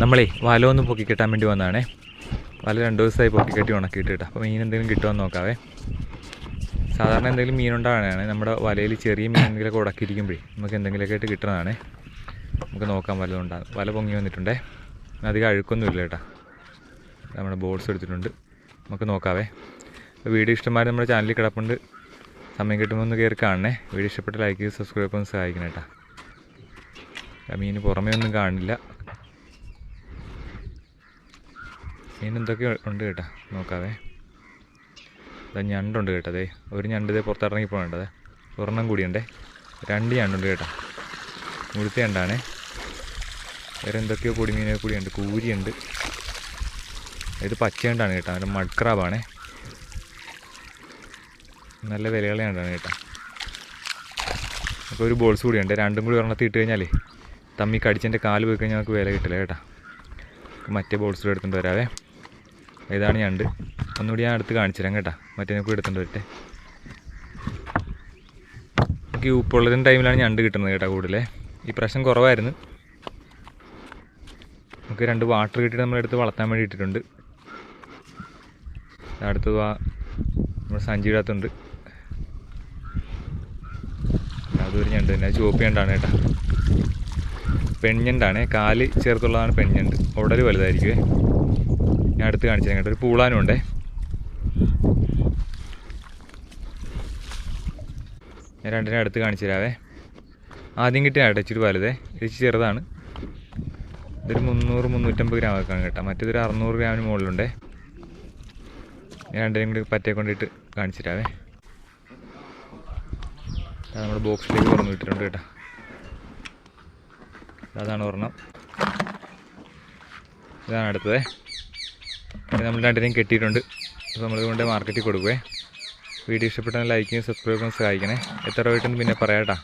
നമ്മളേ വല ഒന്ന് പൊക്കി കെട്ടാൻ വേണ്ടി വന്നതാണേ. വല 2 ദിവസമായി പൊക്കി കെട്ടി ഉണക്കിയിട്ട് കേട്ടോ. അപ്പോൾ മീൻ എന്തെങ്കിലും കിട്ടുമെന്ന് നോക്കാവേ. സാധാരണ എന്തെങ്കിലും മീനുണ്ടാകാനാണ് നമ്മുടെ വലയിൽ ചെറിയ മീൻ എന്തെങ്കിലുമൊക്കെ ഉടക്കിയിരിക്കുമ്പോഴേ നമുക്ക് എന്തെങ്കിലുമൊക്കെ ആയിട്ട് കിട്ടുന്നതാണ്. നമുക്ക് നോക്കാൻ വല്ലതുണ്ടാകും. വല പൊങ്ങി വന്നിട്ടുണ്ടേ. അധികം അഴുക്കൊന്നുമില്ല കേട്ടോ. നമ്മുടെ ബോട്ട്സ് എടുത്തിട്ടുണ്ട്. നമുക്ക് നോക്കാവേ. വീഡിയോ ഇഷ്ടമായാലും നമ്മുടെ ചാനലിൽ കിടപ്പുണ്ട്. സമയം കിട്ടുമ്പോൾ ഒന്ന് കയറി കാണണേ. വീഡിയോ ഇഷ്ടപ്പെട്ട് ലൈക്ക് ചെയ്ത് സബ്സ്ക്രൈബ് ഒന്ന് സഹായിക്കണം കേട്ടോ. മീൻ പുറമേ ഒന്നും കാണില്ല. മീൻ എന്തൊക്കെ ഉണ്ട് കേട്ടോ. നോക്കാവേ. അതാ ഞണ്ടുണ്ട് കേട്ടോ. അതെ ഒരു ഞണ്ട് ഇതേ പുറത്തിറങ്ങി പോകേണ്ടത്. ഒരെണ്ണം കൂടിയുണ്ടേ. 2 ഞണ്ടുണ്ട് കേട്ടോ. മുഴുത്ത ഞണ്ടാണേ. വേറെ എന്തൊക്കെയോ പൊടിമീനൊക്കെ കൂടിയുണ്ട്. കൂരിയുണ്ട്. ഇത് പച്ചയണ്ടാണ് കേട്ടോ. അതിൻ്റെ മഡ്ക്രാബാണേ. നല്ല വിലയുള്ള ഞണ്ടാണ് കേട്ടോ. അപ്പോൾ ഒരു ബോൾസ് കൂടിയുണ്ട്. 2ഉം കൂടി ഒരെണ്ണത്തിൽ ഇട്ട് കഴിഞ്ഞാലേ തമ്മി കടിച്ചതിൻ്റെ കാല് പോയി കഴിഞ്ഞാൽ നമുക്ക് വില കിട്ടില്ല കേട്ടോ. മറ്റേ ബോൾസ് കൂടെ എടുത്തുകൊണ്ട് വരാവേ. ഇതാണ് ഞണ്ട്. ഒന്നുകൂടി ഞാൻ അടുത്ത് കാണിച്ചു തരാം കേട്ടോ. മറ്റേ കൂടി എടുത്തുകൊണ്ട് വരട്ടെ. നമുക്ക് ഈ ഉപ്പുള്ളതിൻ്റെ ടൈമിലാണ് ഞണ്ട് കിട്ടുന്നത് കേട്ടോ. കൂടുതലേ ഈ പ്രശ്നം കുറവായിരുന്നു. നമുക്ക് 2 വാട്ടർ കിട്ടിയിട്ട് നമ്മളെടുത്ത് വളർത്താൻ വേണ്ടി ഇട്ടിട്ടുണ്ട്. അടുത്ത് നമ്മുടെ സഞ്ചിയുടെ അകത്തുണ്ട്. അതൊരു ഞണ്ട് തന്നെ. ചുവപ്പ് ഞണ്ടാണ് കേട്ടോ. പെൺഞണ്ടാണ്. കാല് ചേർത്തുള്ളതാണ് പെൺഞണ്ട്. ഉടൽ വലുതായിരിക്കുമേ. ഞാൻ അടുത്ത് കാണിച്ചു തരാം കേട്ടോ. ഒരു പൂളാനും ഉണ്ടേ. ഞാൻ 2നെ അടുത്ത് കാണിച്ചു തരാവേ. ആദ്യം കിട്ടിയ കേട്ടോ ഇച്ചിരി വലുതേ. ഇത് ചെറുതാണ്. ഇതൊരു 300-350 ഗ്രാം ആക്കാണ് കേട്ടോ. മറ്റേതൊരു 600 ഗ്രാമിന് മുകളിലുണ്ടേ. ഞാൻ 2നെയും കൂടി പറ്റേ കൊണ്ടിട്ട് കാണിച്ചു തരാവേ. നമ്മുടെ ബോക്സിലേക്ക് തുറന്നു വിട്ടിട്ടുണ്ട് കേട്ടോ. അതാണ് ഒരെണ്ണം. ഇതാണ് അടുത്തത്. നമ്മൾ 2നെയും കെട്ടിയിട്ടുണ്ട്. അപ്പോൾ നമ്മളിതുകൊണ്ട് മാർക്കറ്റിൽ കൊടുക്കുവേ. വീഡിയോ ഇഷ്ടപ്പെട്ടാൽ ലൈക്ക് ചെയ്യും സബ്സ്ക്രൈബ് ചെയ്യാൻ സഹായിക്കണേ. എത്ര രൂപ കിട്ടുമെന്ന് പിന്നെ പറയാം കേട്ടോ.